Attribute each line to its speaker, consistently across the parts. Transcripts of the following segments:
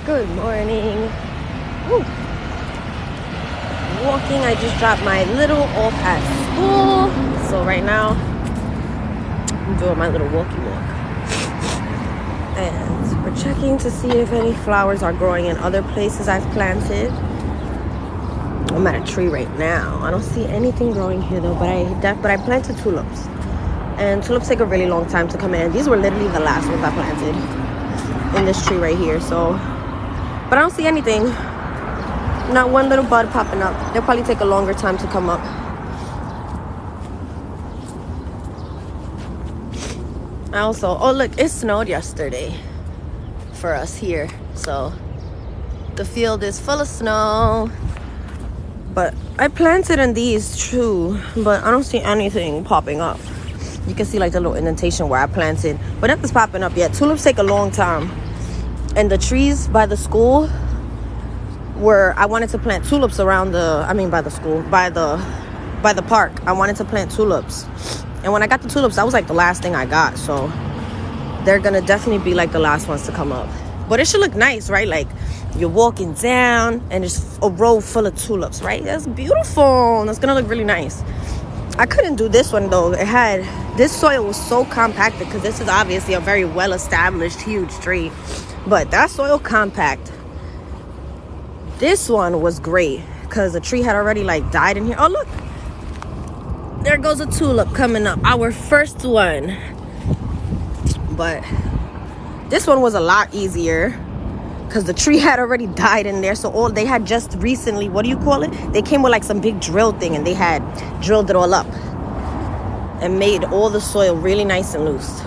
Speaker 1: Good morning. Woo. Walking. I just dropped my little off at school. So right now, I'm doing my little walkie walk. And we're checking to see if any flowers are growing in other places I've planted. I'm at a tree right now. I don't see anything growing here though, but I planted tulips. And tulips take a really long time to come in. These were literally the last ones I planted in this tree right here. So, but I don't see anything. Not one little bud popping up. They'll probably take a longer time to come up. Oh look, it snowed yesterday for us here. So the field is full of snow. But I planted in these too, but I don't see anything popping up. You can see like the little indentation where I planted, but nothing's popping up yet. Tulips take a long time. And the trees by the school I wanted to plant tulips around by the park. I wanted to plant tulips. And when I got the tulips, that was like the last thing I got. So they're gonna definitely be like the last ones to come up. But it should look nice, right? Like you're walking down and there's a row full of tulips, right? That's beautiful. That's gonna look really nice. I couldn't do this one though. This soil was so compacted because this is obviously a very well-established huge tree. But that soil compact. This one was great because the tree had already like died in here. Oh look, there goes a tulip coming up, our first one. But this one was a lot easier because the tree had already died in there. So they had just recently, what do you call it? They came with like some big drill thing and they had drilled it all up and made all the soil really nice and loose.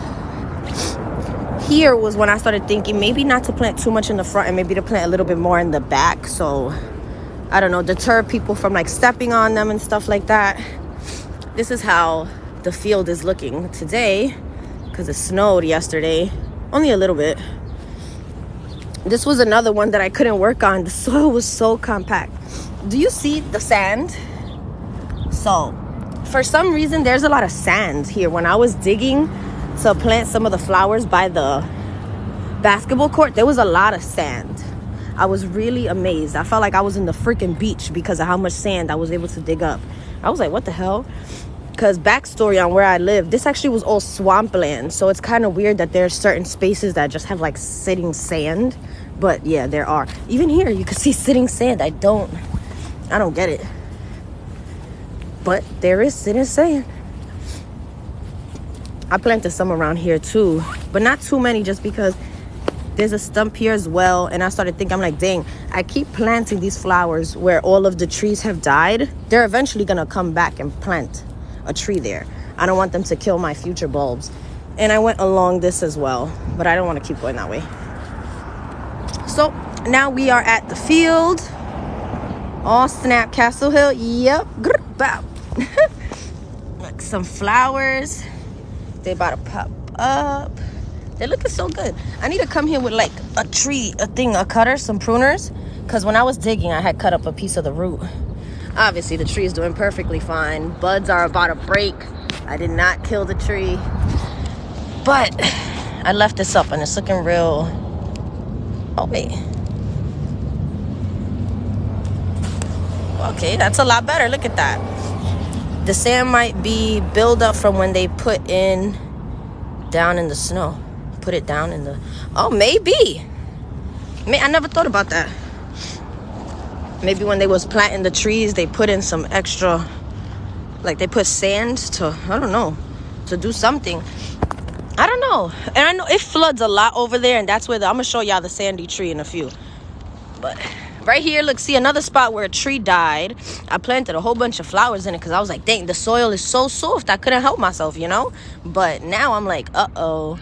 Speaker 1: Here was when I started thinking maybe not to plant too much in the front and maybe to plant a little bit more in the back. So, I don't know, deter people from like stepping on them and stuff like that. This is how the field is looking today because it snowed yesterday. Only a little bit. This was another one that I couldn't work on. The soil was so compact. Do you see the sand? So, for some reason, there's a lot of sand here. When I was digging to plant some of the flowers by the basketball court, there was a lot of sand. I was really amazed. I felt like I was in the freaking beach because of how much sand I was able to dig up. I was like, what the hell? Because backstory on where I live, this actually was all swampland. So it's kind of weird that there's certain spaces that just have like sitting sand. But yeah, there are. Even here, you can see sitting sand. I don't get it. But there is sitting sand. I planted some around here too, but not too many just because there's a stump here as well. And I started thinking, I'm like, dang, I keep planting these flowers where all of the trees have died. They're eventually gonna come back and plant a tree there. I don't want them to kill my future bulbs. And I went along this as well, but I don't want to keep going that way. So now we are at the field. Oh snap, Castle Hill. Yep. Bow. Look, some flowers. They about to pop up. They're looking so good. I need to come here with like a cutter, some pruners. Because when I was digging, I had cut up a piece of the root. Obviously, the tree is doing perfectly fine. Buds are about to break. I did not kill the tree. But I left this up and it's looking real. Oh, wait. Okay, that's a lot better. Look at that. The sand might be buildup from when they put in down in the snow. Put it down in the... Oh, maybe. I never thought about that. Maybe when they was planting the trees, they put in some extra... Like they put sand to... I don't know. To do something. I don't know. And I know it floods a lot over there. And that's where I'm going to show y'all the sandy tree in a few. But... right here, look, see another spot where a tree died. I planted a whole bunch of flowers in it because I was like, dang, the soil is so soft. I couldn't help myself, you know? But now I'm like, uh-oh.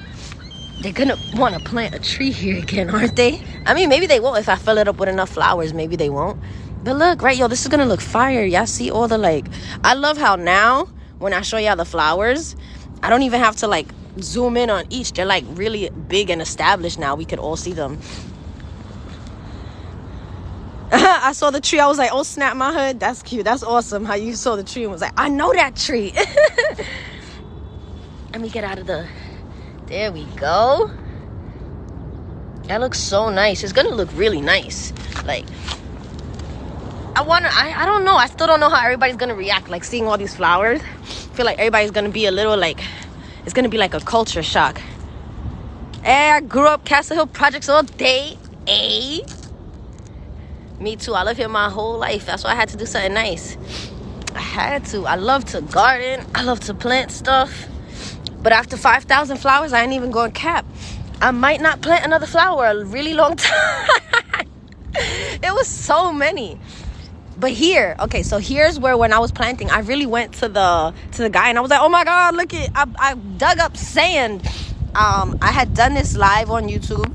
Speaker 1: They're going to want to plant a tree here again, aren't they? I mean, maybe they won't. If I fill it up with enough flowers, maybe they won't. But look, right, yo, this is going to look fire. Y'all see all the, like... I love how now, when I show y'all the flowers, I don't even have to, like, zoom in on each. They're, like, really big and established now. We could all see them. I saw the tree. I was like, oh, snap my hood. That's cute. That's awesome how you saw the tree and was like, I know that tree. Let me get out of the... There we go. That looks so nice. It's gonna look really nice. Like, I don't know. I still don't know how everybody's gonna react. Like, seeing all these flowers. I feel like everybody's gonna be a little like, it's gonna be like a culture shock. Hey, I grew up Castle Hill Projects all day. Hey. Me too. I live here my whole life. That's why I had to do something nice. I had to. I love to garden. I love to plant stuff. But after 5,000 flowers, I ain't even going cap. I might not plant another flower a really long time. It was so many. But here, okay, so here's where when I was planting, I really went to the guy and I was like, oh my God, look it. I dug up sand. I had done this live on YouTube.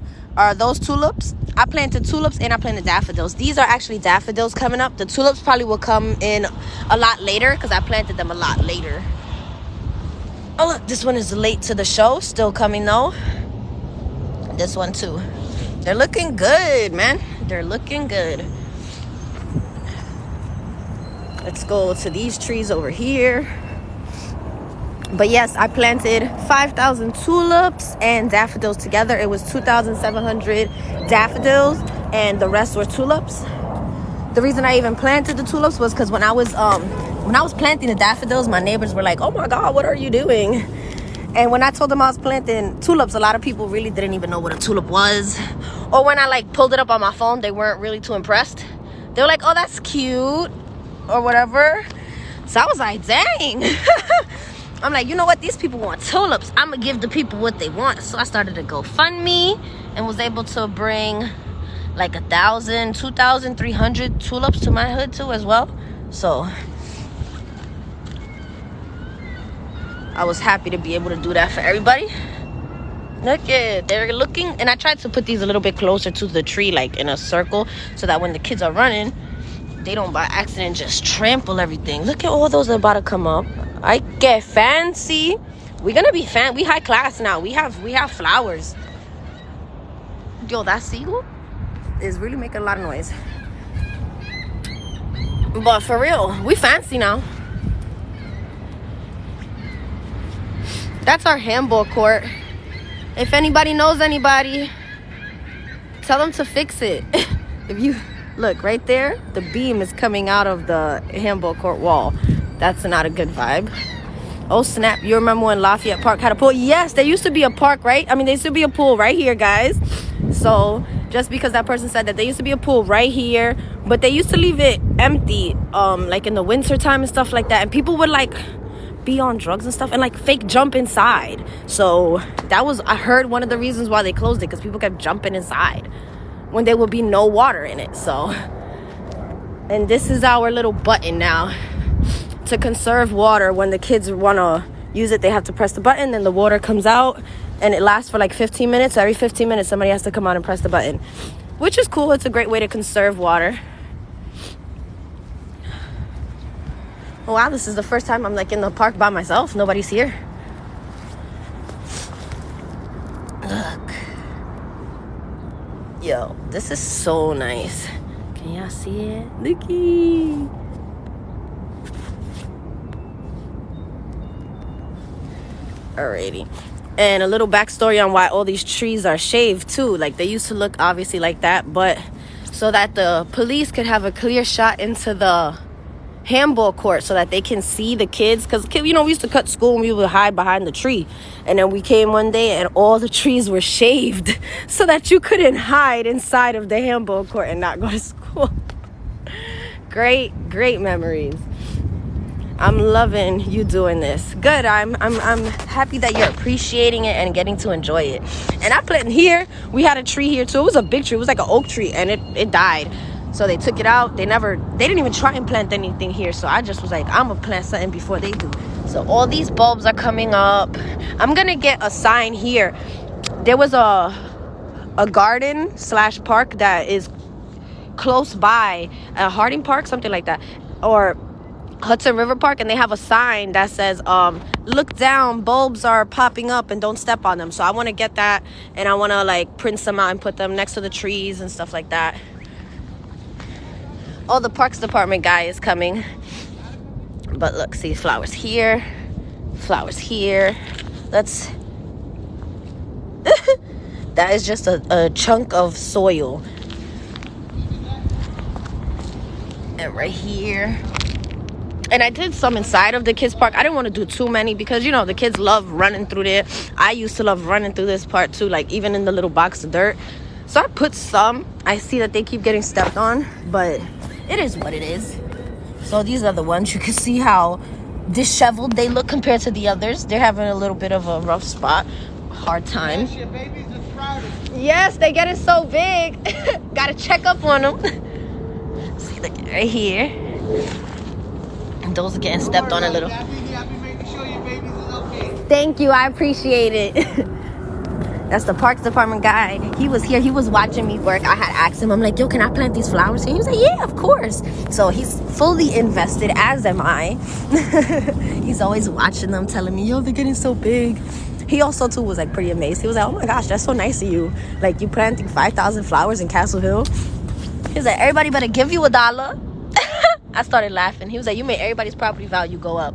Speaker 1: Those tulips. I planted tulips and I planted daffodils. These are actually daffodils coming up. The tulips probably will come in a lot later because I planted them a lot later. Oh look, this one is late to the show. Still coming though. This one too. They're looking good, man. They're looking good. Let's go to these trees over here. But yes, I planted 5,000 tulips and daffodils together. It was 2,700 daffodils and the rest were tulips. The reason I even planted the tulips was because when I was planting the daffodils, my neighbors were like, oh my God, what are you doing? And when I told them I was planting tulips, a lot of people really didn't even know what a tulip was. Or when I like pulled it up on my phone, they weren't really too impressed. They were like, oh, that's cute or whatever. So I was like, dang. I'm like, you know what? These people want tulips. I'm going to give the people what they want. So I started a GoFundMe and was able to bring like 1,000, 2,300 tulips to my hood too as well. So I was happy to be able to do that for everybody. Look at, they're looking. And I tried to put these a little bit closer to the tree, like in a circle, so that when the kids are running, they don't by accident just trample everything. Look at all those that are about to come up. I get fancy. We're gonna be we high class now. We have flowers. Yo, that seagull is really making a lot of noise. But for real, we fancy now. That's our handball court. If anybody knows anybody, tell them to fix it. If you look right there, the beam is coming out of the handball court wall. That's not a good vibe. Oh snap, you remember when Lafayette Park had a pool? Yes, there used to be a park, right? I mean, there used to be a pool right here, guys. So just because that person said that, there used to be a pool right here, but they used to leave it empty, like in the winter time and stuff like that. And people would like be on drugs and stuff and like fake jump inside. So that was, I heard, one of the reasons why they closed it, because people kept jumping inside when there would be no water in it. So, and this is our little button now to conserve water. When the kids want to use it, they have to press the button, then the water comes out, and it lasts for like 15 minutes. Every 15 minutes somebody has to come out and press the button, which is cool. It's a great way to conserve water. Oh wow, this is the first time I'm like in the park by myself. Nobody's here. Look. Yo, this is so nice. Can y'all see it? Looky. Alrighty. And a little backstory on why all these trees are shaved too. Like, they used to look obviously like that, but so that the police could have a clear shot into the handball court so that they can see the kids. Because, you know, we used to cut school and we would hide behind the tree. And then we came one day and all the trees were shaved so that you couldn't hide inside of the handball court and not go to school. Great memories. I'm loving you doing this. Good. I'm happy that you're appreciating it and getting to enjoy it. And I planted here. We had a tree here too. It was a big tree. It was like an oak tree, and it died. So they took it out. They didn't even try and plant anything here. So I just was like, I'm gonna plant something before they do. So all these bulbs are coming up. I'm gonna get a sign here. There was a garden / park that is close by, Harding Park, something like that, or Hudson River Park, and they have a sign that says, look down, bulbs are popping up and don't step on them. So I want to get that, and I want to like print some out and put them next to the trees and stuff like that. Oh, the parks department guy is coming. But look, see, flowers here, flowers here. Let's That is just a chunk of soil. And right here. And I did some inside of the kids park. I didn't want to do too many because, you know, the kids love running through there. I used to love running through this part too, like even in the little box of dirt. So I put some. I see that they keep getting stepped on, but it is what it is. So these are the ones. You can see how disheveled they look compared to the others. They're having a little bit of a rough spot. Hard time.
Speaker 2: Yes, your babies are sprouting.
Speaker 1: Yes, they getting so big. Gotta check up on them. See, look right here. And those are getting stepped on a little.
Speaker 2: I'll be making sure your babies is okay.
Speaker 1: Thank you, I appreciate it. That's the Parks Department guy. He was here, he was watching me work. I had asked him, I'm like, yo, can I plant these flowers here? He was like, yeah, of course. So he's fully invested, as am I. He's always watching them, telling me, yo, they're getting so big. He also too was like pretty amazed. He was like, oh my gosh, that's so nice of you. Like, you planting 5,000 flowers in Castle Hill. He was like, everybody better give you $1. I started laughing. He was like, you made everybody's property value go up.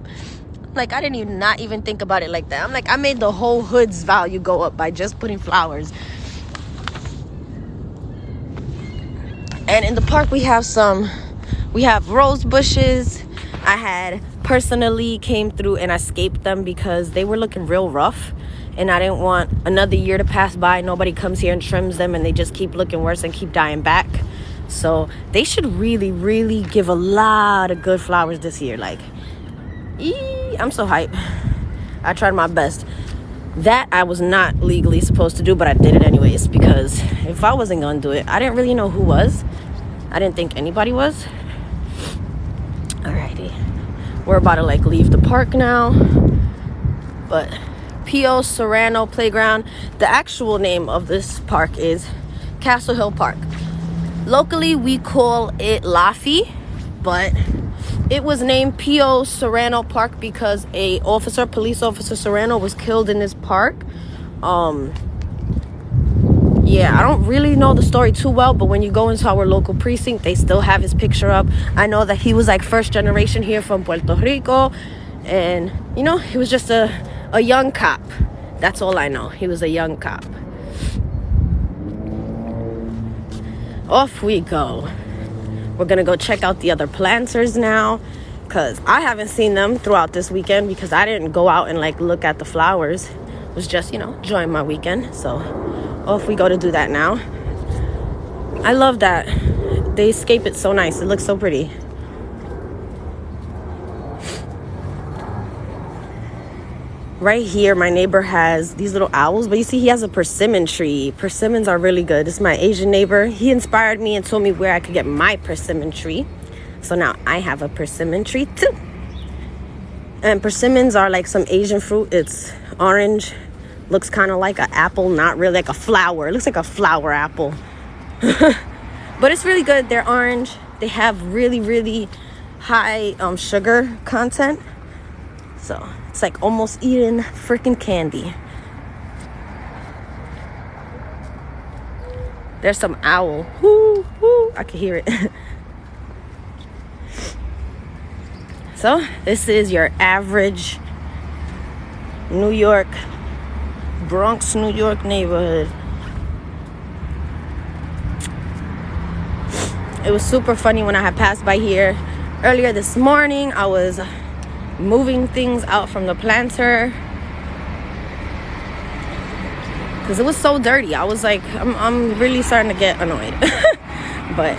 Speaker 1: Like, I didn't not even think about it like that. I'm like, I made the whole hood's value go up by just putting flowers. And in the park we have rose bushes. I had personally came through and escaped them because they were looking real rough, and I didn't want another year to pass by. Nobody comes here and trims them and they just keep looking worse and keep dying back. So they should really, really give a lot of good flowers this year. Like, I'm so hyped. I tried my best. That I was not legally supposed to do, but I did it anyways, because if I wasn't gonna do it, I didn't really know who was. I didn't think anybody was. Alrighty, we're about to like leave the park now. But P.O. Serrano Playground, the actual name of this park is Castle Hill Park. Locally we call it Laffy, but it was named P.O. Serrano Park because police officer Serrano was killed in this park. Yeah, I don't really know the story too well, but when you go into our local precinct, they still have his picture up. I know that he was like first generation here from Puerto Rico, and you know, he was just a young cop. That's all I know. He was a young cop. Off we go. We're gonna go check out the other planters now, because I haven't seen them throughout this weekend because I didn't go out and like look at the flowers. It was just, you know, enjoying my weekend. So off we go to do that now. I love that they escape it so nice. It looks so pretty. Right here, my neighbor has these little owls, but you see he has a persimmon tree. Persimmons are really good. This is my Asian neighbor. He inspired me and told me where I could get my persimmon tree. So now I have a persimmon tree too. And persimmons are like some Asian fruit. It's orange, looks kind of like an apple, not really like a flower. It looks like a flower apple. But it's really good. They're orange. They have really, really high sugar content. So it's like almost eating freaking candy. There's some owl. Whoo, whoo. I can hear it. So this is your average New York, Bronx, New York neighborhood. It was super funny when I had passed by here earlier this morning. I was moving things out from the planter because it was so dirty. I was like, I'm really starting to get annoyed. But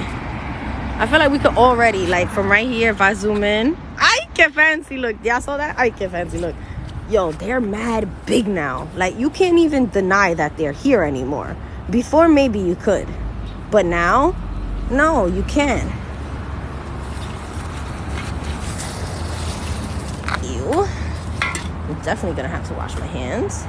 Speaker 1: I feel like we could already, like from right here, if I zoom in, I can fancy look. Y'all saw that? I can fancy look. Yo, they're mad big now. Like, you can't even deny that they're here anymore. Before, maybe you could, but now, no, you can't. I'm definitely gonna have to wash my hands.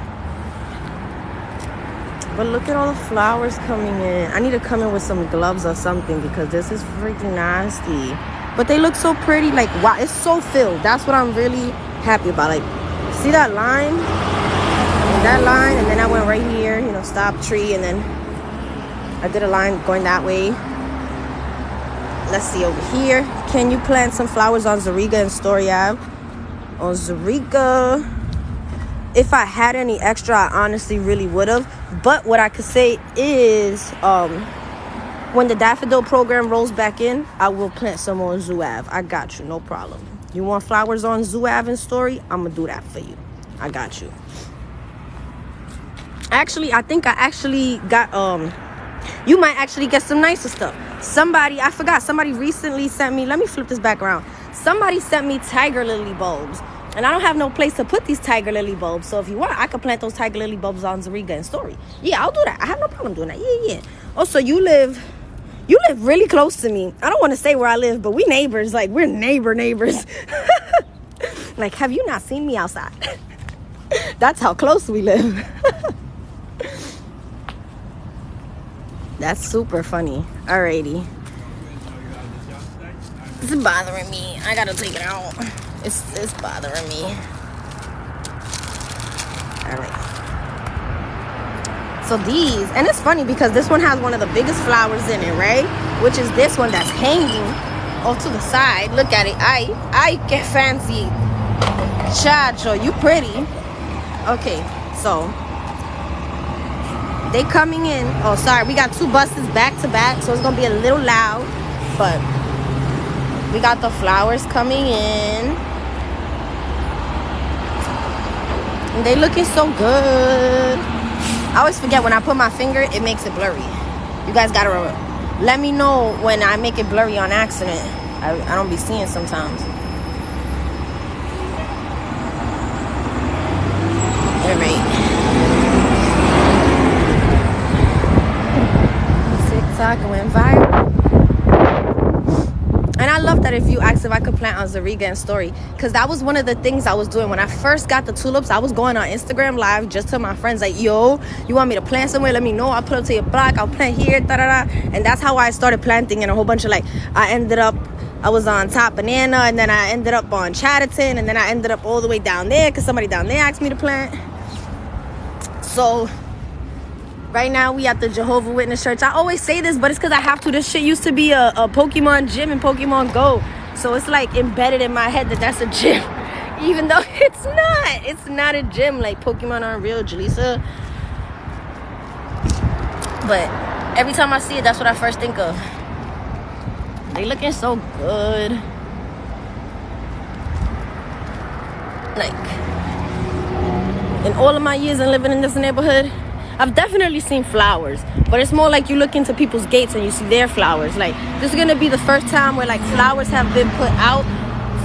Speaker 1: But look at all the flowers coming in. I need to come in with some gloves or something because this is freaking nasty. But they look so pretty. Like, wow, it's so filled. That's what I'm really happy about. Like, see that line? That line, and then I went right here, you know, stop tree, and then I did a line going that way. Let's see over here. Can you plant some flowers on Zariga and Story Ave? On Zariga, If I had any extra, I honestly really would have. But what I could say is, when the daffodil program rolls back in, I will plant some on Zoo Ave. I got you, no problem. You want flowers on Zoo Ave in Story? I'm gonna do that for you. I got you. Actually, I think I actually got you might actually get some nicer stuff. Somebody, I forgot, somebody recently sent me, let me flip this back around. Somebody sent me tiger lily bulbs. And I don't have no place to put these tiger lily bulbs. So if you want, I could plant those tiger lily bulbs on Zariga and Story. Yeah, I'll do that. I have no problem doing that. Yeah. Also, you live really close to me. I don't want to say where I live, but we neighbors. Like, we're neighbors. Like, have you not seen me outside? That's how close we live. That's super funny. Alrighty. It's bothering me. I gotta take it out. It's bothering me. Alright. So these, and it's funny because this one has one of the biggest flowers in it, right? Which is this one that's hanging off to the side. Look at it. I get fancy. Chacho, you pretty. Okay, so they coming in. Oh, sorry, we got 2 buses back to back, so it's gonna be a little loud, but we got the flowers coming in. And they looking so good. I always forget when I put my finger, it makes it blurry. You guys gotta let me know when I make it blurry on accident. I don't be seeing sometimes. Alright. TikTok went viral. And I love that if you asked if I could plant on Zariga and Story, because that was one of the things I was doing when I first got the tulips. I was going on Instagram live just to my friends like, yo, you want me to plant somewhere? Let me know. I'll put up to your block. I'll plant here, da-da-da. And that's how I started planting, and a whole bunch of, like, I was on Top Banana, and then I ended up on Chatterton, and then I ended up all the way down there because somebody down there asked me to plant. So right now we at the Jehovah Witness Church. I always say this, but it's because I have to. This shit used to be a Pokemon gym in Pokemon Go. So it's like embedded in my head that that's a gym. Even though it's not. It's not a gym. Like, Pokemon aren't real, Jaleesa. But every time I see it, that's what I first think of. They looking so good. Like, in all of my years in living in this neighborhood, I've definitely seen flowers, but it's more like you look into people's gates and you see their flowers. Like, this is gonna be the first time where, like, flowers have been put out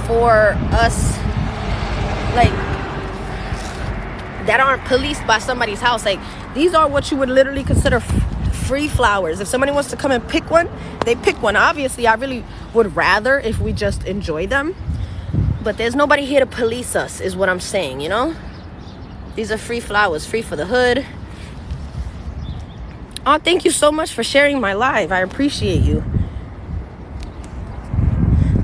Speaker 1: for us, like, that aren't policed by somebody's house. Like, these are what you would literally consider free flowers. If somebody wants to come and pick one, they pick one. Obviously, I really would rather if we just enjoy them, but there's nobody here to police us, is what I'm saying, you know? These are free flowers, free for the hood. Oh, thank you so much for sharing my live. I appreciate you.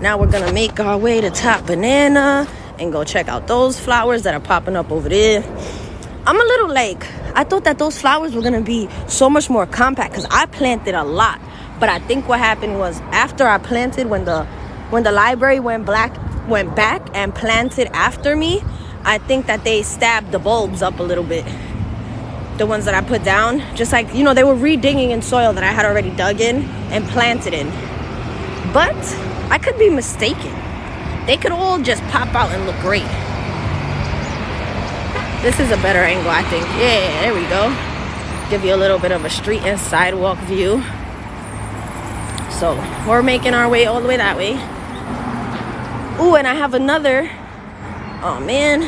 Speaker 1: Now we're gonna make our way to Top Banana and go check out those flowers that are popping up over there. I'm a little like, I thought that those flowers were gonna be so much more compact because I planted a lot. But I think what happened was after I planted, when the library went back and planted after me, I think that they stabbed the bulbs up a little bit. The ones that I put down, just like, you know, they were re-digging in soil that I had already dug in and planted in. But I could be mistaken. They could all just pop out and look great. This is a better angle, I think. Yeah, there we go. Give you a little bit of a street and sidewalk view. So we're making our way all the way that way. Ooh, and I have another. Oh man,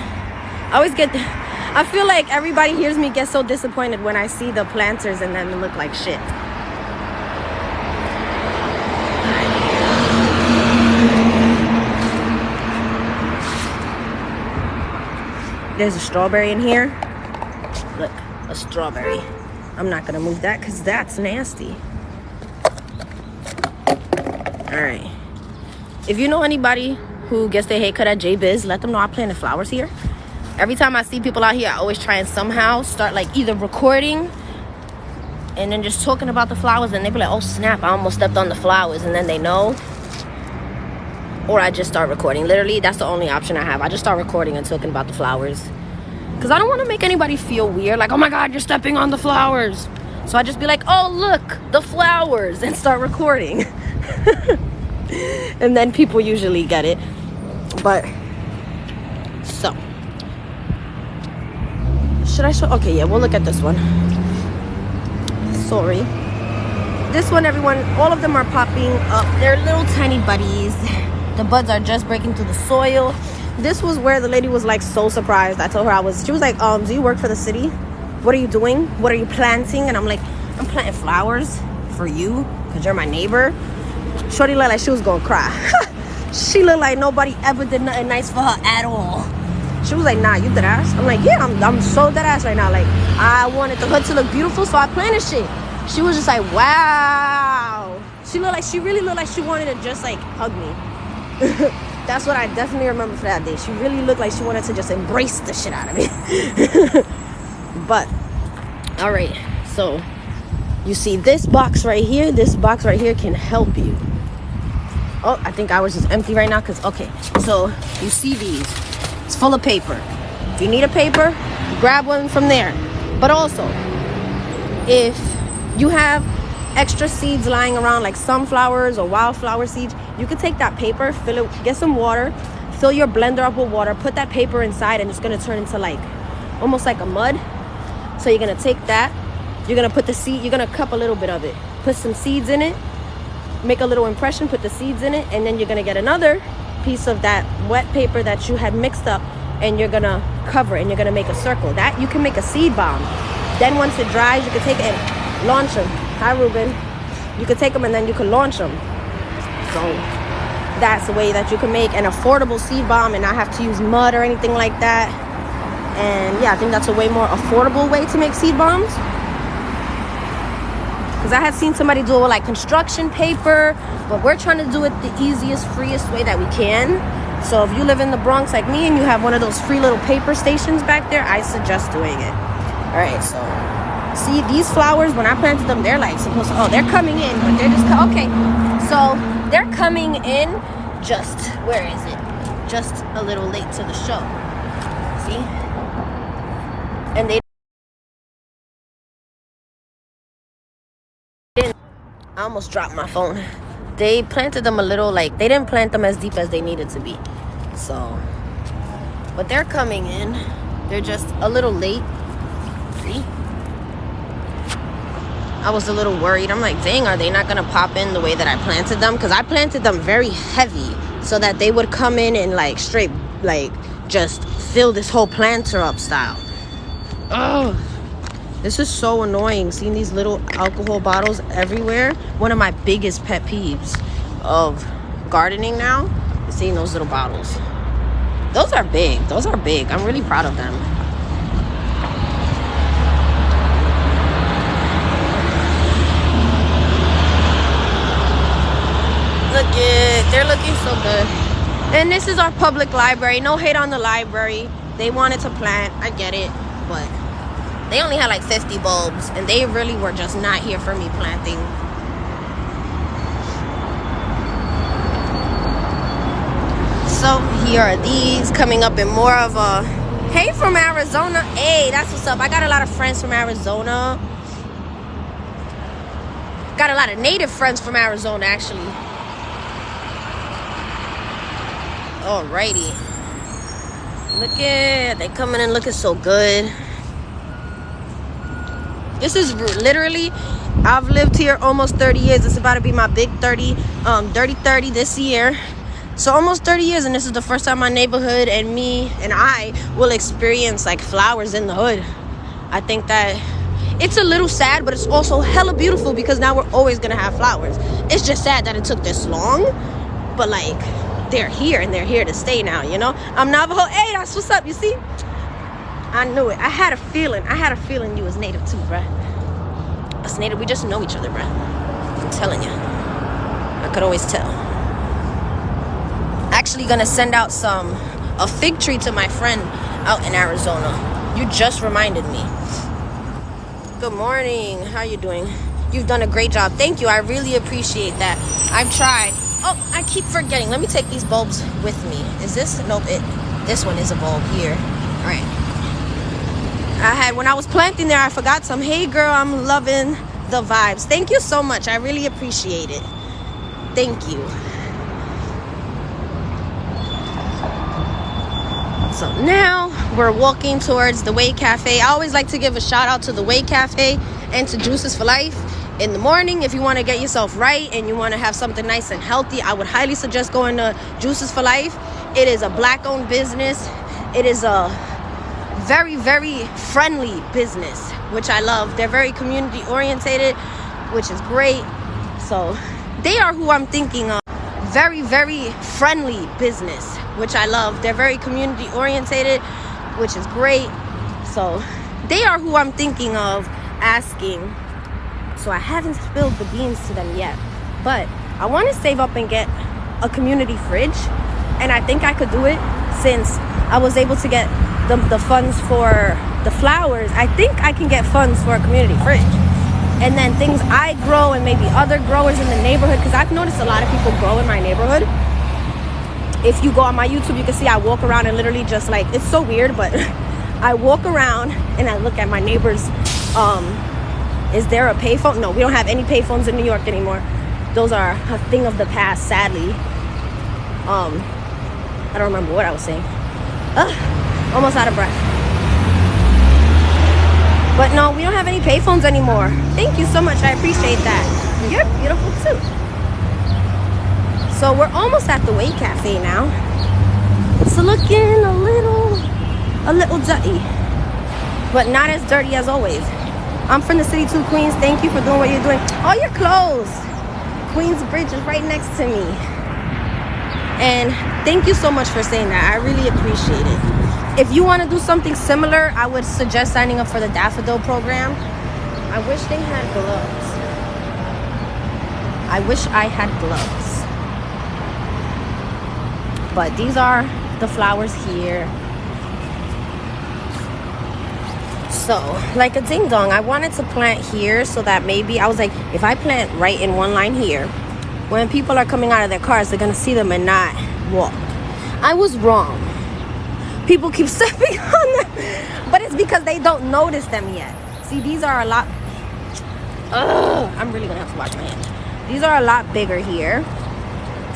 Speaker 1: I feel like everybody hears me get so disappointed when I see the planters and then they look like shit. There's a strawberry in here. Look, a strawberry. I'm not gonna move that because that's nasty. All right. If you know anybody who gets their hair cut at J-Biz, let them know I planted flowers here. Every time I see people out here, I always try and somehow start, like, either recording and then just talking about the flowers, and they be like, oh snap, I almost stepped on the flowers, and then they know. Or I just start recording. Literally, that's the only option I have. I just start recording and talking about the flowers. because I don't want to make anybody feel weird, like, oh my god, you're stepping on the flowers. So I just be like, oh look, the flowers, and start recording. And then people usually get it. But so should I show? Okay, yeah, we'll look at this one. Sorry. This one, everyone, all of them are popping up. They're little tiny buddies. The buds are just breaking through the soil. This was where the lady was like so surprised. I told her she was like, do you work for the city? What are you doing? What are you planting? And I'm like, I'm planting flowers for you because you're my neighbor. Shorty looked like she was gonna cry. She looked like nobody ever did nothing nice for her at all. She was like, nah, you dead ass? I'm like, yeah, I'm so dead ass right now. Like, I wanted the hood to look beautiful, so I planted shit. She was just like, wow. She really looked like she wanted to just like hug me. That's what I definitely remember for that day. She really looked like she wanted to just embrace the shit out of me. But, all right. So, you see this box right here? This box right here can help you. Oh, I think ours is empty right now because, okay. So, you see these. It's full of paper. If you need a paper, grab one from there. But also, if you have extra seeds lying around like sunflowers or wildflower seeds, you could take that paper, fill it, get some water, fill your blender up with water, put that paper inside, and it's going to turn into like almost like a mud. So you're going to take that, you're going to put the seed, you're going to cup a little bit of it, put some seeds in it, make a little impression, put the seeds in it, and then you're going to get another piece of that wet paper that you had mixed up, and you're going to cover it, and you're going to make a circle. That you can make a seed bomb. Then once it dries, you can take it and launch them. Hi, Ruben. You could take them and then you could launch them. So that's the way that you can make an affordable seed bomb and not have to use mud or anything like that. And yeah, I think that's a way more affordable way to make seed bombs. Because I had seen somebody do it with like construction paper, but we're trying to do it the easiest, freest way that we can. So if you live in the Bronx like me and you have one of those free little paper stations back there, I suggest doing it. All right, so see these flowers, when I planted them, they're like supposed to, they're coming in, but they're just, okay. So they're coming in just, where is it? Just a little late to the show. See? And they didn't, I almost dropped my phone. They planted them a little, like, they didn't plant them as deep as they needed to be. So, but they're coming in. They're just a little late. See? I was a little worried. I'm like, dang, are they not going to pop in the way that I planted them? Because I planted them very heavy so that they would come in and like straight, like just fill this whole planter up style. Oh, this is so annoying. Seeing these little alcohol bottles everywhere. One of my biggest pet peeves of gardening now is seeing those little bottles. Those are big. Those are big. I'm really proud of them. Look it, they're looking so good. And this is our public library. No hate on the library. They wanted to plant, I get it, but they only had like 50 bulbs and they really were just not here for me planting. So here are these coming up in more of a, hey from Arizona. Hey, that's what's up. I got a lot of friends from Arizona. Got a lot of native friends from Arizona actually. Alrighty. Look at, they coming in looking so good. This is literally, I've lived here almost 30 years. It's about to be my big 30 this year. So almost 30 years, and this is the first time my neighborhood and me and I will experience like flowers in the hood. I think that it's a little sad, but it's also hella beautiful because now we're always gonna have flowers. It's just sad that it took this long, but like, they're here and they're here to stay now, you know? I'm Navajo. Hey, that's what's up, you see? I knew it. I had a feeling you was native too, bruh. Us native, we just know each other, bruh. I'm telling you. I could always tell. Actually gonna send out a fig tree to my friend out in Arizona. You just reminded me. Good morning. How you doing? You've done a great job. Thank you. I really appreciate that. I've tried. Oh, I keep forgetting. Let me take these bulbs with me. Is this? Nope. This one is a bulb here. All right. when I was planting there, I forgot some. Hey girl, I'm loving the vibes. Thank you so much. I really appreciate it. Thank you. So now we're walking towards the Way Cafe. I always like to give a shout out to the Way Cafe and to Juices for Life. In the morning, if you want to get yourself right and you want to have something nice and healthy, I would highly suggest going to Juices for Life. It is a black-owned business. It is a very, very friendly business, which I love. They're very community-orientated, which is great. So they are who I'm thinking of. Very, very friendly business, which I love. They're very community-orientated, which is great. So they are who I'm thinking of asking. So I haven't spilled the beans to them yet, but I want to save up and get a community fridge, and I think I could do it since I was able to get the funds for the flowers. I think I can get funds for a community fridge, and then things I grow and maybe other growers in the neighborhood, because I've noticed a lot of people grow in my neighborhood. If you go on my YouTube, you can see I walk around and literally just like, it's so weird, but I walk around and I look at my neighbors. Is there a payphone? No, we don't have any payphones in New York anymore. Those are a thing of the past, sadly. I don't remember what I was saying. Almost out of breath. But no, we don't have any payphones anymore. Thank you so much. I appreciate that. You're beautiful too. So we're almost at the Way Cafe now. It's looking a little dirty, but not as dirty as always. I'm from the city too, Queens. Thank you for doing what you're doing. Oh, you're close. Queens Bridge is right next to me. And thank you so much for saying that. I really appreciate it. If you want to do something similar, I would suggest signing up for the Daffodil program. I wish they had gloves. I wish I had gloves. But these are the flowers here. So, like a ding dong, I wanted to plant here so that maybe, I was like, if I plant right in one line here, when people are coming out of their cars, they're going to see them and not walk. I was wrong. People keep stepping on them, but it's because they don't notice them yet. See, these are a lot, I'm really going to have to wash my hands. These are a lot bigger here.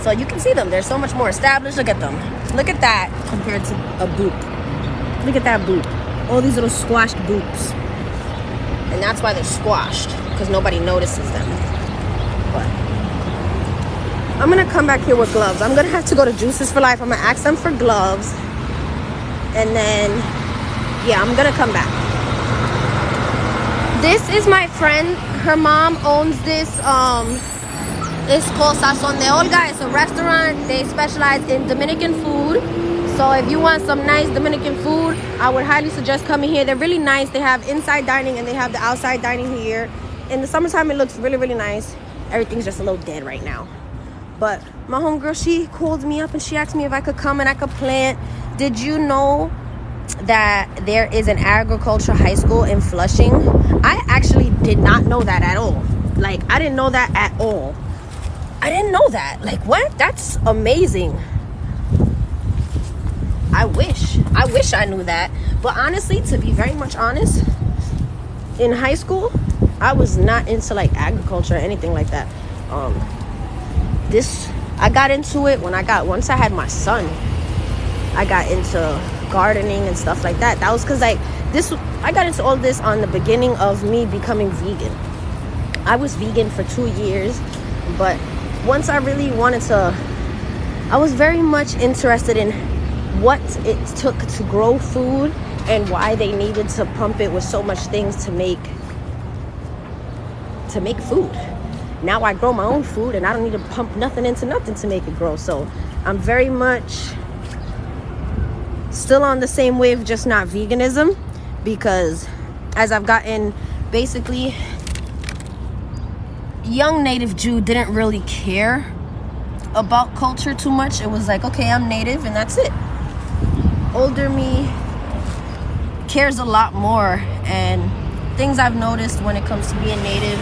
Speaker 1: So you can see them. They're so much more established. Look at them. Look at that compared to a boop. Look at that boop. All these little squashed boops. And that's why they're squashed, because nobody notices them. But I'm going to come back here with gloves. I'm going to have to go to Juices for Life. I'm going to ask them for gloves. And then, yeah, I'm going to come back. This is my friend. Her mom owns this. It's called Sazon de Olga. It's a restaurant. They specialize in Dominican food. So if you want some nice Dominican food, I would highly suggest coming here. They're really nice. They have inside dining and they have the outside dining here. In the summertime, it looks really, really nice. Everything's just a little dead right now. But my homegirl, she called me up and she asked me if I could come and I could plant. Did you know that there is an agriculture high school in Flushing? I actually did not know that at all. Like, I didn't know that at all. I didn't know that. Like, what? That's amazing. I wish I knew that. But honestly, to be very much honest, in high school, I was not into like agriculture or anything like that. I got into it once I had my son. I got into gardening and stuff like that. That was because I got into all this on the beginning of me becoming vegan. I was vegan for 2 years, but once I really wanted to, I was very much interested in what it took to grow food and why they needed to pump it with so much things to make food. Now I grow my own food and I don't need to pump nothing into nothing to make it grow. So I'm very much still on the same wave, just not veganism, because as I've gotten, basically, young native Jew didn't really care about culture too much. It was like, okay, I'm native and that's it. Older me cares a lot more and things I've noticed when it comes to being native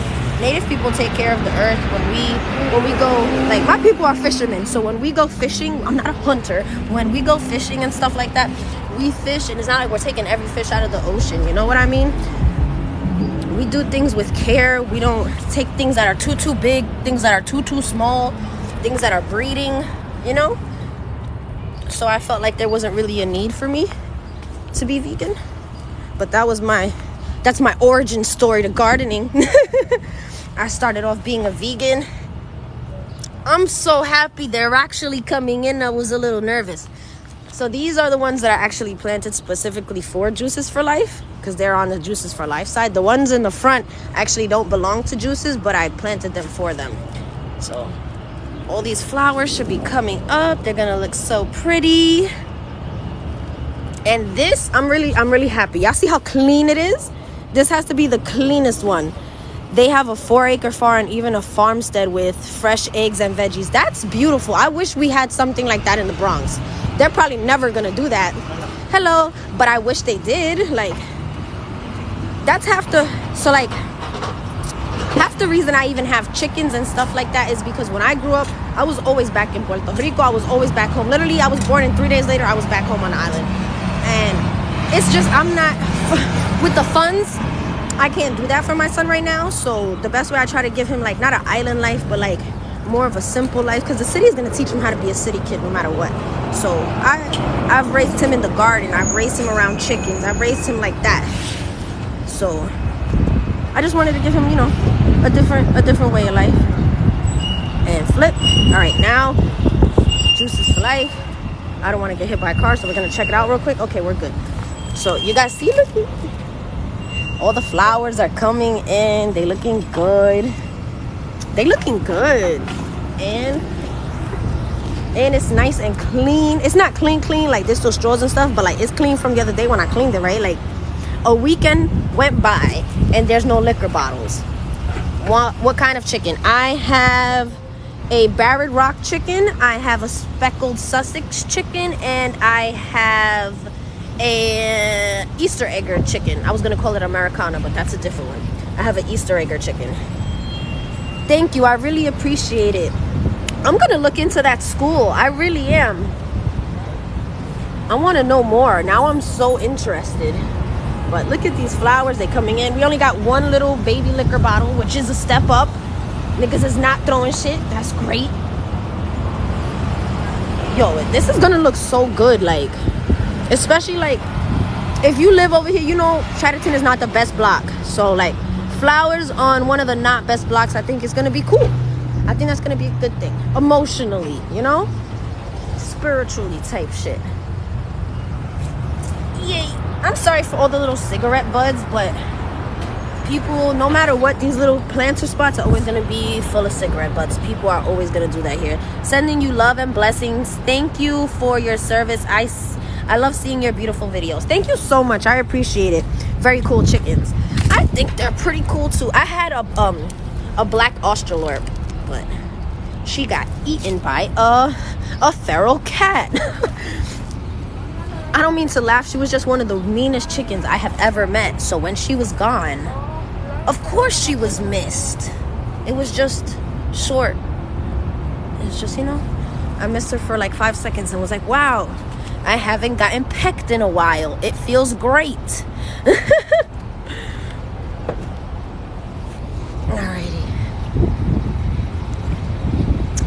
Speaker 1: people take care of the earth. When we go, like, my people are fishermen, so when we go fishing, I'm not a hunter. When we go fishing and stuff like that, we fish, and it's not like we're taking every fish out of the ocean, you know what I mean? We do things with care. We don't take things that are too big, things that are too small, things that are breeding, you know? So I felt like there wasn't really a need for me to be vegan. But that's my origin story to gardening. I started off being a vegan. I'm so happy they're actually coming in. I was a little nervous. So these are the ones that I actually planted specifically for Juices for Life, because they're on the Juices for Life side. The ones in the front actually don't belong to Juices, but I planted them for them. So all these flowers should be coming up. They're gonna look so pretty. And this, I'm really happy. Y'all see how clean it is? This has to be the cleanest one. They have a 4-acre farm and even a farmstead with fresh eggs and veggies. That's beautiful. I wish we had something like that in the Bronx. They're probably never gonna do that. Hello, but I wish they did. Like, that's half the reason I even have chickens and stuff like that is because when I grew up, I was always back in Puerto Rico. I was always back home. Literally, I was born and 3 days later, I was back home on the island. And it's just, I'm not, with the funds, I can't do that for my son right now. So the best way I try to give him, like, not an island life, but like more of a simple life, because the city is going to teach him how to be a city kid no matter what. So I've raised him in the garden. I've raised him around chickens. I've raised him like that. So I just wanted to give him, you know, a different way of life. And flip. All right, now Juices for Life. I don't want to get hit by a car, so we're going to check it out real quick. Okay, we're good. So you guys see, look, all the flowers are coming in. They looking good. And it's nice and clean. It's not clean like there's still straws and stuff, but like it's clean from the other day when I cleaned it, right? Like a weekend went by and there's no liquor bottles. What kind of chicken? I have a Barrett Rock chicken, I have a speckled Sussex chicken, and I have a Easter egger chicken. I was gonna call it Americana, but that's a different one. I have an Easter egger chicken. Thank you, I really appreciate it. I'm gonna look into that school. I really am. I want to know more. Now I'm so interested. But look at these flowers. They coming in. We only got one little baby liquor bottle, which is a step up. Niggas is not throwing shit. That's great. Yo, this is gonna look so good. Like, especially like if you live over here, you know Chatterton is not the best block. So like flowers on one of the not best blocks, I think is gonna be cool. I think that's gonna be a good thing. Emotionally, you know? Spiritually type shit. Yay. I'm sorry for all the little cigarette buds, but people, no matter what, these little planter spots are always gonna be full of cigarette butts. People are always gonna do that here. Sending you love and blessings. Thank you for your service. I love seeing your beautiful videos. Thank you so much. I appreciate it. Very cool chickens. I think they're pretty cool too. I had a black Australorp, but she got eaten by a feral cat. I don't mean to laugh. She was just one of the meanest chickens I have ever met. So when she was gone, of course she was missed. It was just short. It's just, you know, I missed her for like 5 seconds and was like, wow, I haven't gotten pecked in a while. It feels great. Alrighty.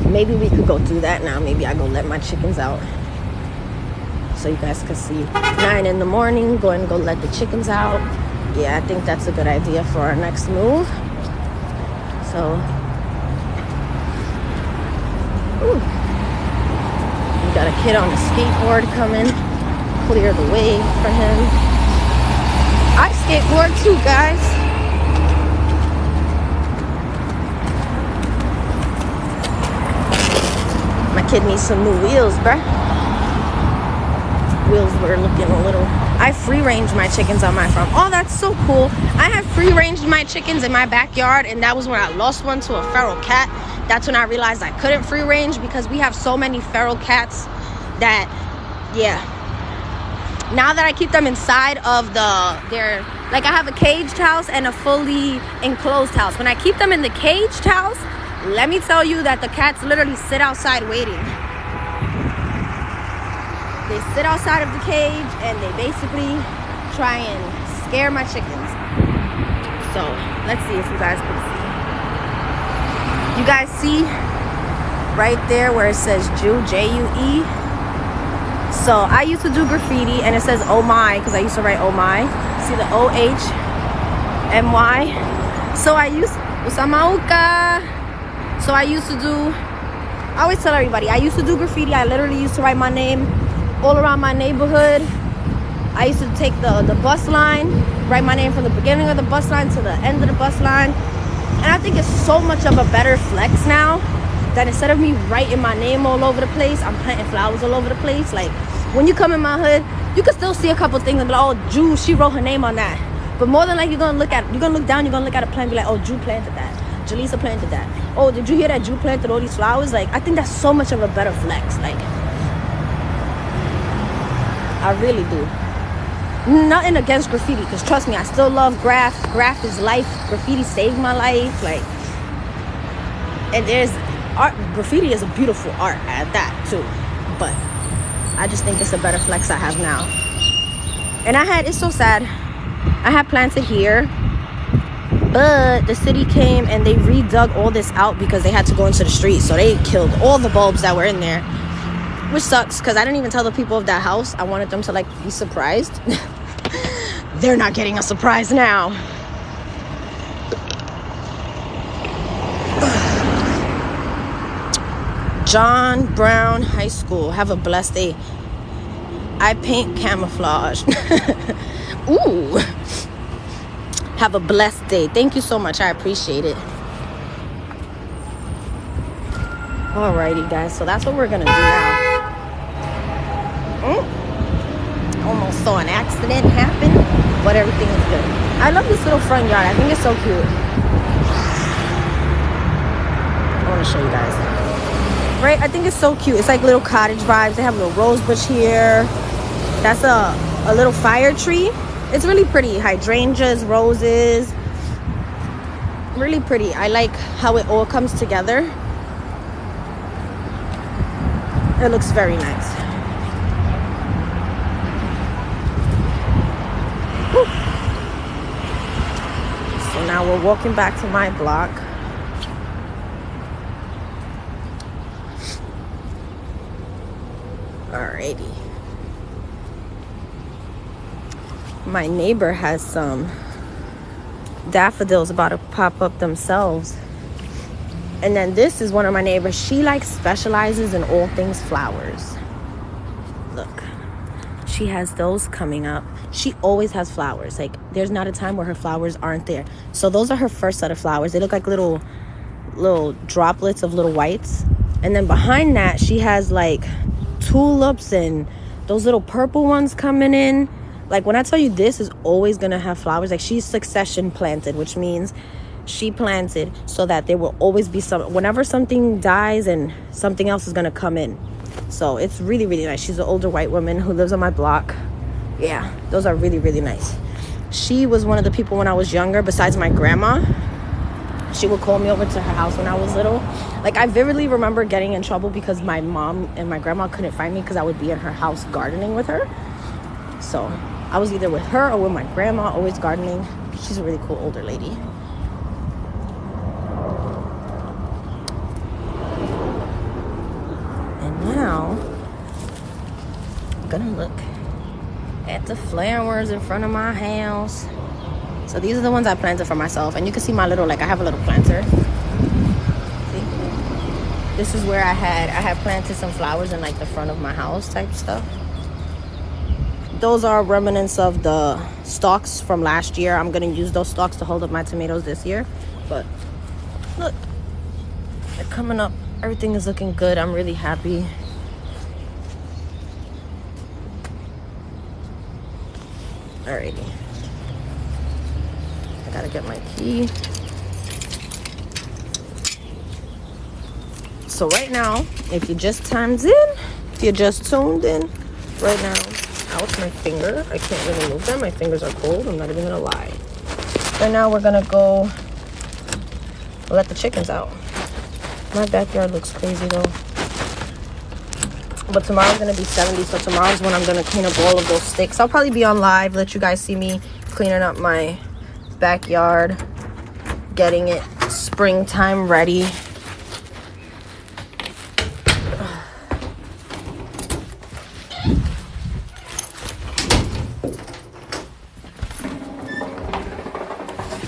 Speaker 1: Maybe we could go do that now. Maybe I go let my chickens out so you guys can see. 9 in the morning, go and go let the chickens out. Yeah, I think that's a good idea for our next move. So, ooh. We got a kid on a skateboard coming. Clear the way for him. I skateboard too, guys. My kid needs some new wheels, bruh. Wheels were looking a little. I free range my chickens on my farm. Oh, that's so cool. I have free ranged my chickens in my backyard, and that was when I lost one to a feral cat. That's when I realized I couldn't free range because we have so many feral cats that, yeah, now that I keep them inside of their, like I have a caged house and a fully enclosed house. When I keep them in the caged house, let me tell you that the cats literally sit outside waiting. They sit outside of the cage and they basically try and scare my chickens. So let's see if you guys can see. You guys see right there where it says Jew, J-U-E? So I used to do graffiti and it says oh my, because I used to write oh my. See the O-H-M-Y? So I used to do, I always tell everybody, I used to do graffiti. I literally used to write my name all around my neighborhood. I used to take the bus line, write my name from the beginning of the bus line to the end of the bus line. And I think it's so much of a better flex now that instead of me writing my name all over the place, I'm planting flowers all over the place. Like when you come in my hood, you can still see a couple things and be like, oh, Jew, she wrote her name on that. But more than like you're gonna look down, you're gonna look at a plant and be like, oh, Jew planted that. Jaleesa planted that. Oh, did you hear that Jew planted all these flowers? Like, I think that's so much of a better flex. Like, I really do. Nothing against graffiti, because trust me, I still love graph. Graph is life. Graffiti saved my life. Like, and there's art. Graffiti is a beautiful art at that too. But I just think it's a better flex I have now. And it's so sad. I had planted here, but the city came and they redug all this out because they had to go into the street. So they killed all the bulbs that were in there, which sucks because I didn't even tell the people of that house. I wanted them to like be surprised. They're not getting a surprise now. John Brown High School. Have a blessed day. I paint camouflage. Ooh. Have a blessed day. Thank you so much. I appreciate it. Alrighty, guys. So that's what we're gonna do now. Almost saw an accident happen, but everything is good. I love this little front yard. I think it's so cute. I want to show you guys. Right? I think it's so cute. It's like little cottage vibes. They have a little rose bush here. That's a little fire tree. It's really pretty. Hydrangeas, roses. Really pretty. I like how it all comes together. It looks very nice. Whew. So now we're walking back to my block. Alrighty. My neighbor has some daffodils about to pop up themselves. And then this is one of my neighbors. She like specializes in all things flowers. Look, she has those coming up. She always has flowers. Like there's not a time where her flowers aren't there. So those are her first set of flowers. They look like little droplets of little whites. And then behind that, she has like tulips and those little purple ones coming in. Like when I tell you this is always gonna have flowers, like she's succession planted, which means she planted so that there will always be some, whenever something dies and something else is gonna come in. So it's really, really nice. She's an older white woman who lives on my block. Yeah, those are really, really nice. She was one of the people when I was younger, besides my grandma. She would call me over to her house when I was little. Like I vividly remember getting in trouble because my mom and my grandma couldn't find me because I would be in her house gardening with her. So I was either with her or with my grandma, always gardening. She's a really cool older lady. And now I'm gonna look at the flowers in front of my house. So these are the ones I planted for myself. And you can see my little, like I have a little planter. See? This is where I had planted some flowers in like the front of my house type stuff. Those are remnants of the stalks from last year. I'm gonna use those stalks to hold up my tomatoes this year. But look, they're coming up. Everything is looking good. I'm really happy. Alrighty. I gotta get my key. So right now, if you just tuned in, right now, I ouch, my finger. I can't really move them. My fingers are cold. I'm not even gonna lie. Right now we're gonna go let the chickens out. My backyard looks crazy though. But tomorrow's gonna be 70, so tomorrow's when I'm gonna clean up all of those sticks. I'll probably be on live, let you guys see me cleaning up my backyard, getting it springtime ready.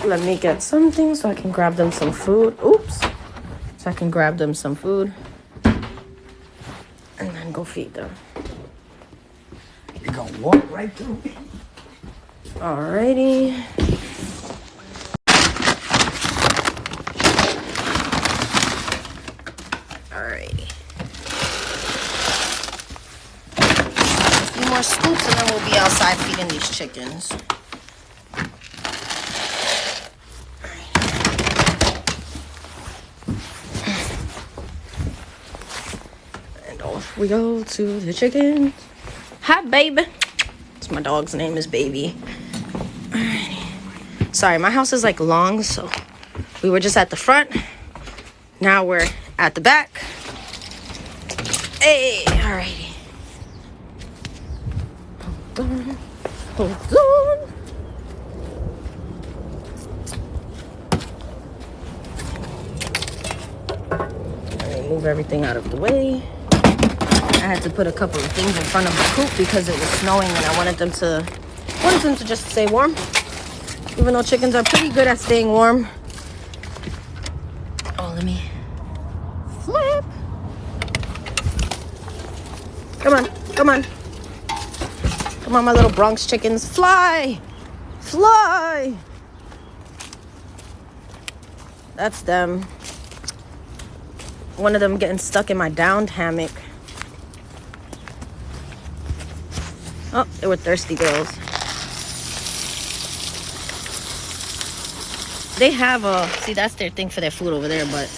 Speaker 1: Let me get something so I can grab them some food. Oops. So I can grab them some food and then go feed them.
Speaker 2: You're gonna walk right through me.
Speaker 1: Alrighty. Alrighty. A few more scoops and then we'll be outside feeding these chickens. We go to the chicken. Hi, baby. It's my dog's name is Baby. Alrighty. Sorry, my house is like long, so we were just at the front. Now we're at the back. Hey, alrighty. Hold on. Let me move everything out of the way. I had to put a couple of things in front of the coop because it was snowing and I wanted them to just stay warm. Even though chickens are pretty good at staying warm. Oh, let me flip. Come on, come on. Come on, my little Bronx chickens. Fly! Fly! That's them. One of them getting stuck in my downed hammock. Oh, they were thirsty girls. They have see, that's their thing for their food over there, but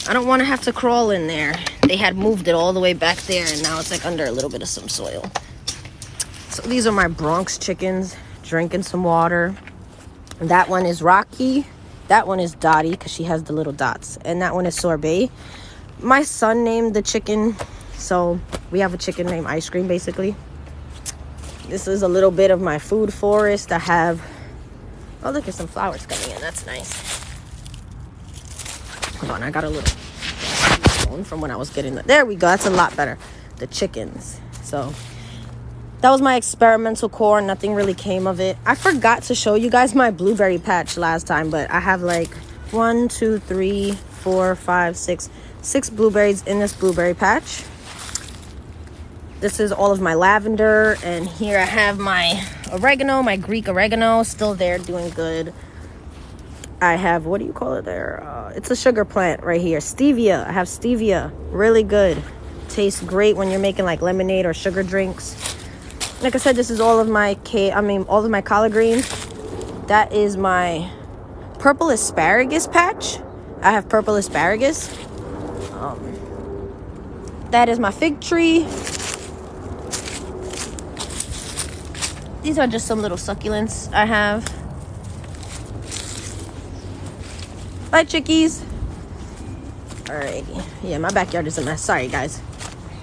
Speaker 1: I don't want to have to crawl in there. They had moved it all the way back there, and now it's like under a little bit of some soil. So these are my Bronx chickens, drinking some water. And that one is Rocky. That one is Dottie, because she has the little dots. And that one is Sorbet. My son named the chicken, so we have a chicken named Ice Cream, basically. This is a little bit of my food forest. I have, oh, look at some flowers coming in. That's nice. Hold on, I got a little phone from when I was getting there we go. That's a lot better. The chickens. So that was my experimental corn. Nothing really came of it. I forgot to show you guys my blueberry patch last time, but I have like 1, 2, 3, 4, 5, 6 blueberries in this blueberry patch. This is all of my lavender, and here I have my oregano, my Greek oregano, still there, doing good. I have, what do you call it there? It's a sugar plant right here, stevia. I have stevia, really good. Tastes great when you're making like lemonade or sugar drinks. Like I said, this is all of my all of my collard greens. That is my purple asparagus patch. I have purple asparagus. That is my fig tree. These are just some little succulents I have. Bye, chickies. Alrighty. Yeah, my backyard is a mess. Sorry, guys.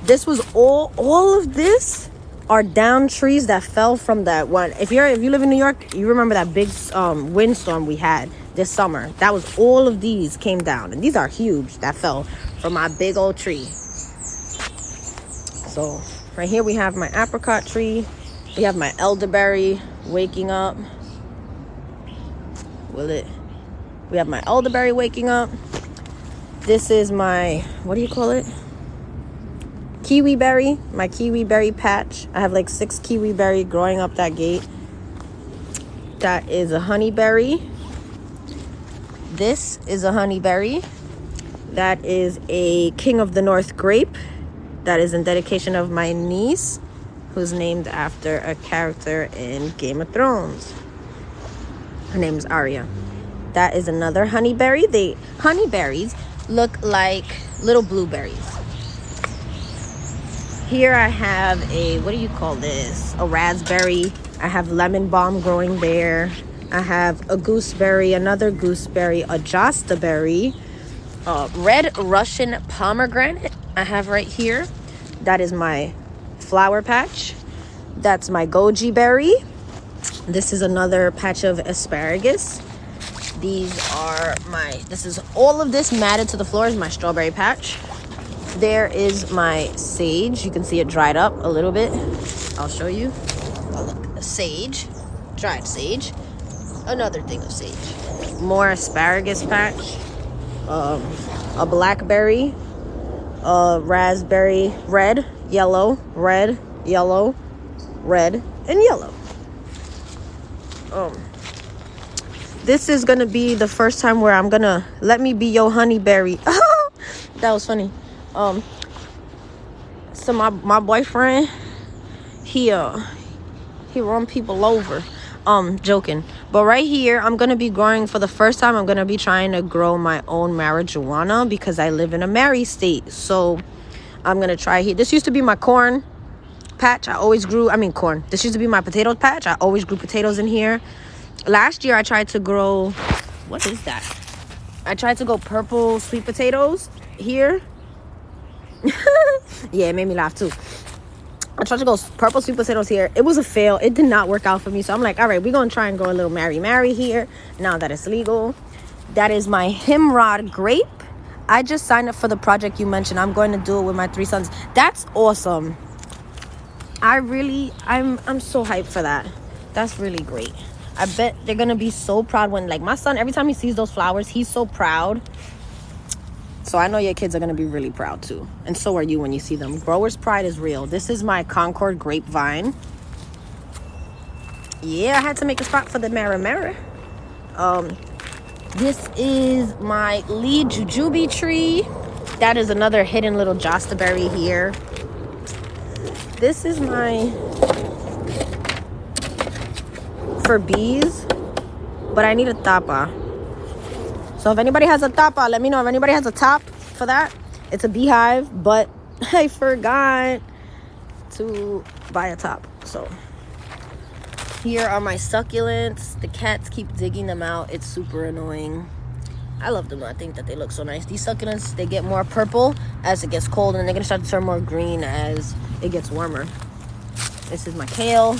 Speaker 1: This was all of this are down trees that fell from that one. If you live in New York, you remember that big windstorm we had this summer. That was all of these came down. And these are huge that fell from my big old tree. So right here we have my apricot tree. We have my elderberry waking up. We have my elderberry waking up. This is my, what do you call it? Kiwi berry. My kiwi berry patch. I have like 6 kiwi berry growing up that gate. That is a honeyberry. This is a honeyberry. That is a King of the North grape. That is in dedication of my niece, who's named after a character in Game of Thrones. Her name is Arya. That is another honeyberry. Honeyberries look like little blueberries. Here I have a, what do you call this? A raspberry. I have lemon balm growing there. I have a gooseberry, another gooseberry, a jostaberry, red Russian pomegranate I have right here. That is my flower patch. That's my goji berry. This is another patch of asparagus. All of this matted to the floor is my strawberry patch. There is my sage. You can see it dried up a little bit. I'll show you. Oh, look, sage, dried sage. Another thing of sage. More asparagus patch. A blackberry, raspberry, red, yellow, red, yellow, red, and yellow. This is gonna be the first time where I'm gonna let me be your honeyberry. That was funny. So my boyfriend, he run people over. Joking. But right here, I'm gonna be growing for the first time. I'm gonna be trying to grow my own marijuana because I live in a married state. So I'm gonna try here. This used to be my corn patch. Corn. This used to be my potato patch. I always grew potatoes in here. Last year I tried to grow, what is that? I tried to grow purple sweet potatoes here. Yeah, it made me laugh too. I tried to go purple sweet potatoes here. It was a fail. It did not work out for me. So I'm like, all right, we're going to try and grow a little Mary here now that it's legal. That is my hemrod grape. I just signed up for the project you mentioned. I'm going to do it with my 3 sons. That's awesome. I'm so hyped for that. That's really great. I bet they're going to be so proud when, like, my son, every time he sees those flowers, he's so proud. So I know your kids are going to be really proud too. And so are you when you see them. Grower's pride is real. This is my Concord grapevine. Yeah, I had to make a spot for the Mara. This is my Lee Jujube tree. That is another hidden little jostaberry here. This is my for bees, but I need a tapa. So if anybody has a tapa, let me know. If anybody has a top for that, it's a beehive, but I forgot to buy a top. So here are my succulents. The cats keep digging them out. It's super annoying. I love them. I think that they look so nice. These succulents, they get more purple as it gets cold, and they're gonna start to turn more green as it gets warmer. This is my kale.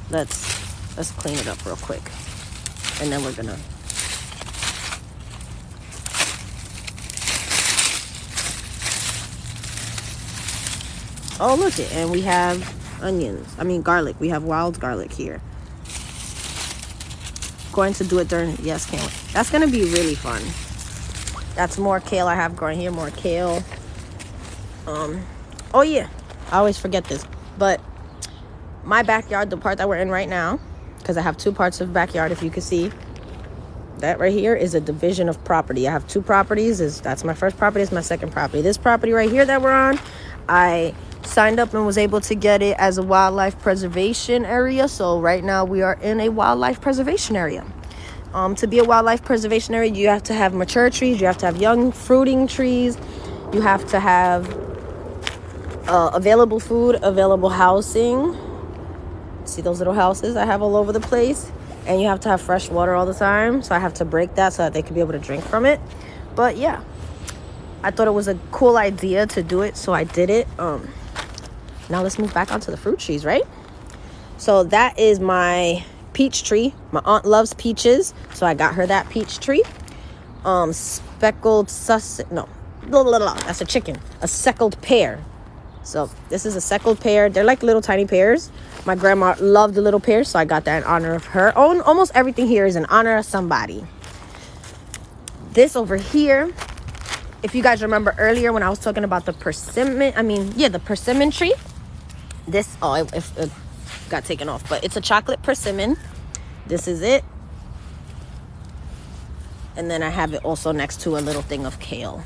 Speaker 1: Let's clean it up real quick, and then we're gonna look it, and we have garlic. We have wild garlic here. Going to do it during Kale. That's gonna be really fun. That's more kale I have growing here. More kale. Oh yeah, I always forget this, but my backyard, the part that we're in right now, because I have 2 parts of backyard, if you can see that right here is a division of property. I have 2 properties. That's my first property. It's my second property. This property right here that we're on, I signed up and was able to get it as a wildlife preservation area. So right now we are in a wildlife preservation area. To be a wildlife preservation area, you have to have mature trees, you have to have young fruiting trees, you have to have available food, available housing. See those little houses I have all over the place? And you have to have fresh water all the time. So I have to break that so that they can be able to drink from it. But yeah, I thought it was a cool idea to do it, so I did it. Now let's move back onto the fruit trees, right? So that is my peach tree. My aunt loves peaches, so I got her that peach tree. Speckled Sussex, no, that's a chicken. A speckled pear. So this is a speckled pear. They're like little tiny pears. My grandma loved the little pears, so I got that in honor of her. Almost everything here is in honor of somebody. This over here, if you guys remember earlier when I was talking about the persimmon tree. This, it got taken off, but it's a chocolate persimmon. This is it. And then I have it also next to a little thing of kale.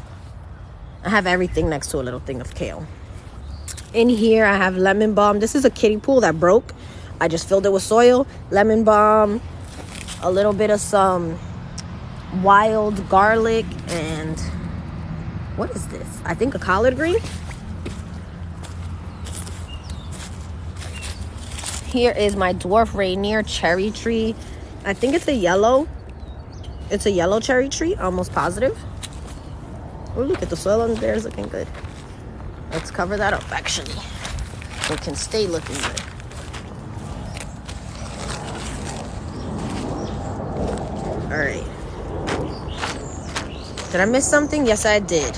Speaker 1: I have everything next to a little thing of kale. In here, I have lemon balm. This is a kiddie pool that broke. I just filled it with soil, lemon balm, a little bit of some wild garlic and what is this? I think a collard green. Here is my Dwarf Rainier cherry tree. I think it's a yellow. It's a yellow cherry tree, almost positive. Oh, look at the soil on there is looking good. Let's cover that up actually. So it can stay looking good. All right. Did I miss something? Yes, I did.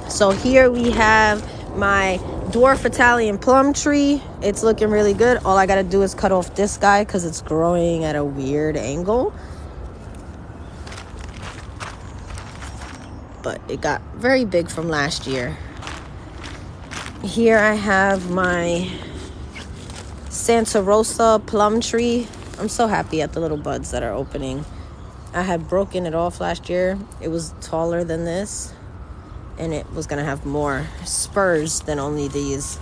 Speaker 1: So here we have my Dwarf Italian plum tree. It's looking really good. All I gotta do is cut off this guy because it's growing at a weird angle. But it got very big from last year. Here I have my Santa Rosa plum tree. I'm so happy at the little buds that are opening. I had broken it off last year. It was taller than this. And it was going to have more spurs than only these.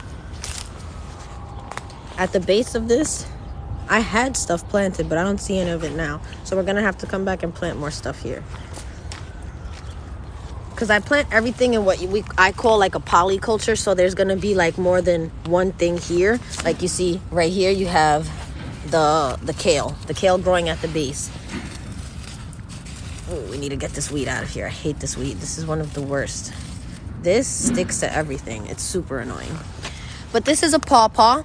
Speaker 1: At the base of this, I had stuff planted, but I don't see any of it now. So we're going to have to come back and plant more stuff here. Because I plant everything in what I call like a polyculture. So there's going to be like more than one thing here. Like you see right here, you have the kale. The kale growing at the base. Oh, we need to get this weed out of here. I hate this weed. This is one of the worst. This sticks to everything. It's super annoying. But this is a pawpaw.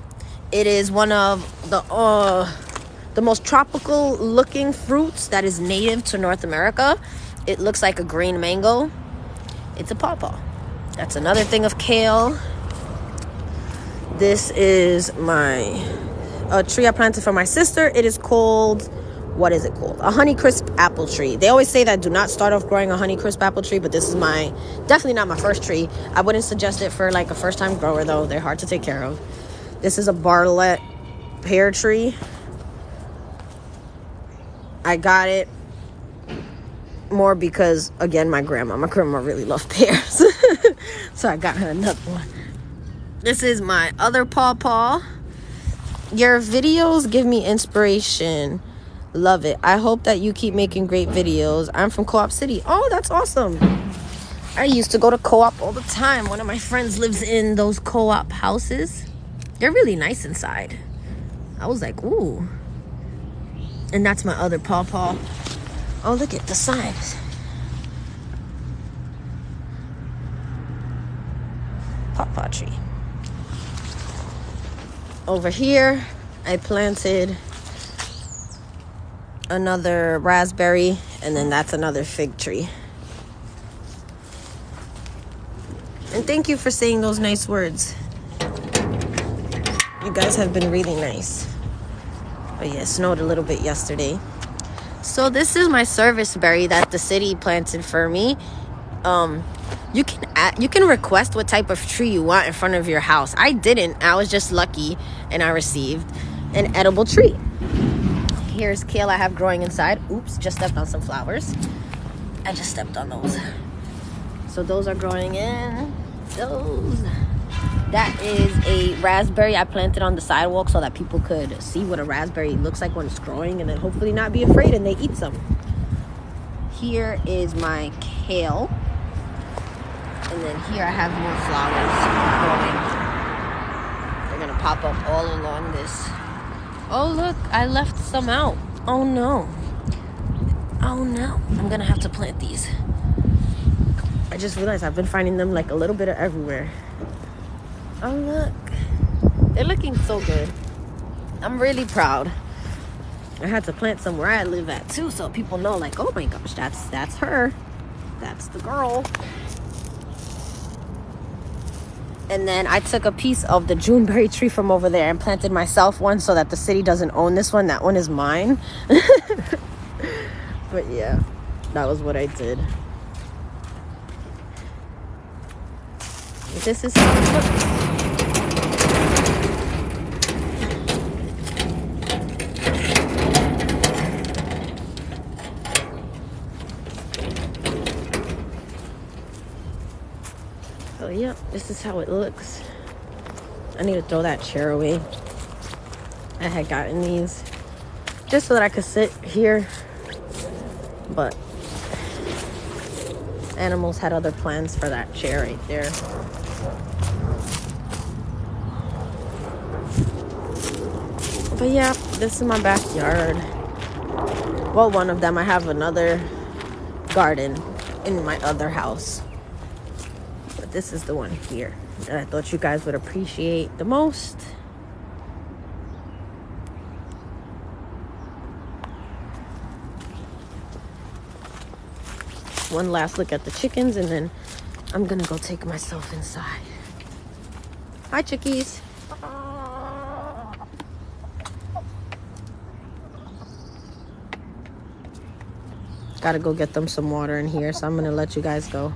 Speaker 1: It is one of the most tropical looking fruits that is native to North America. It looks like a green mango. It's a pawpaw. That's another thing of kale. This is my tree I planted for my sister. It is called... What is it called? A Honeycrisp apple tree. They always say that do not start off growing a Honeycrisp apple tree, but this is definitely not my first tree. I wouldn't suggest it for like a first time grower though. They're hard to take care of. This is a Bartlett pear tree. I got it more because, again, my grandma really loved pears. So I got her another one. This is my other pawpaw. Your videos give me inspiration. Love it. I hope that you keep making great videos. I'm from Co-op City. Oh, that's awesome. I used to go to Co-op all the time. One of my friends lives in those Co-op houses. They're really nice inside. I was like, ooh. And that's my other pawpaw. Oh, look at the signs. Pawpaw tree. Over here, I planted another raspberry, and then that's another fig tree. And thank you for saying those nice words. You guys have been really nice. But yeah, it snowed a little bit yesterday. So this is my service berry that the city planted for me. You can request what type of tree you want in front of your house. I didn't. I was just lucky, and I received an edible tree. Here's kale I have growing inside. Oops, just stepped on some flowers. I just stepped on those. So those are growing in. Those. That is a raspberry I planted on the sidewalk so that people could see what a raspberry looks like when it's growing and then hopefully not be afraid and they eat some. Here is my kale. And then here I have more flowers growing. They're going to pop up all along this. Oh, look, I left some out. Oh, no. Oh, no. I'm going to have to plant these. I just realized I've been finding them like a little bit of everywhere. Oh, look. They're looking so good. I'm really proud. I had to plant some where I live at, too, so people know, like, oh, my gosh, that's her. That's the girl. And then I took a piece of the Juneberry tree from over there and planted myself one so that the city doesn't own this one. That one is mine. But yeah, that was what I did. This is how it looks. So yeah, this is how it looks. I need to throw that chair away. I had gotten these just so that I could sit here, but animals had other plans for that chair right there. But yeah, this is my backyard. Well, one of them. I have another garden in my other house. But this is the one here that I thought you guys would appreciate the most. One last look at the chickens, and then I'm gonna go take myself inside. Hi, chickies. Gotta go get them some water in here, so I'm gonna let you guys go.